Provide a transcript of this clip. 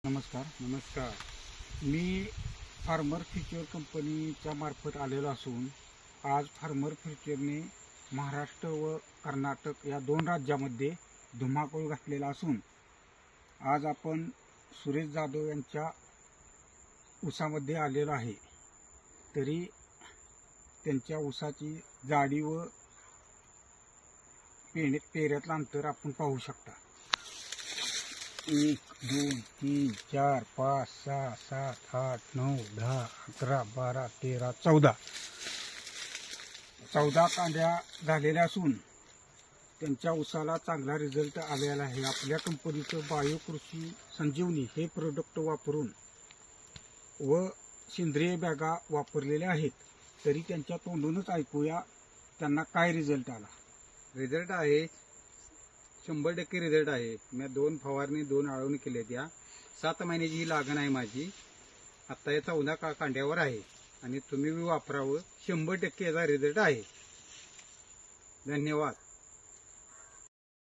नमस्कार. नमस्कार. मी farmer future कंपनीच्या मार्फत आलेलो असून आज फार्मर फ्युचरने महाराष्ट्र व कर्नाटक या दोन राज्यामध्ये धुमाकूळ घातलेला असून आज आपण सुरेश जाधव यांच्या ऊसामध्ये आलेलो आहे. तरी त्यांच्या ऊसाची जाडी व पेऱ्यातलं अंतर आपण पाहू शकता. 1, 2, 3, 4, 5, 6, 7, 8, 9, 10, 11, 12, 13, 14 कांड्या झालेल्या असून त्यांच्या ऊसाला चांगला रिझल्ट आलेला आहे. आपल्या कंपनीचं बायोकृषी संजीवनी हे प्रोडक्ट वापरून व सेंद्रिय बॅगा वापरलेल्या आहेत. तरी त्यांच्या तोंडूनच ऐकूया त्यांना काय रिझल्ट आला. रिझल्ट आहे 100% रिझल्ट आहे. मी 2 फवारणी 2 आळवणी केल्या. त्या 7 महिन्याची ही लागण आहे माझी. आता या 14 कांड्यावर आहे आणि तुम्ही वापरावं. 100% याचा रिझल्ट आहे. धन्यवाद.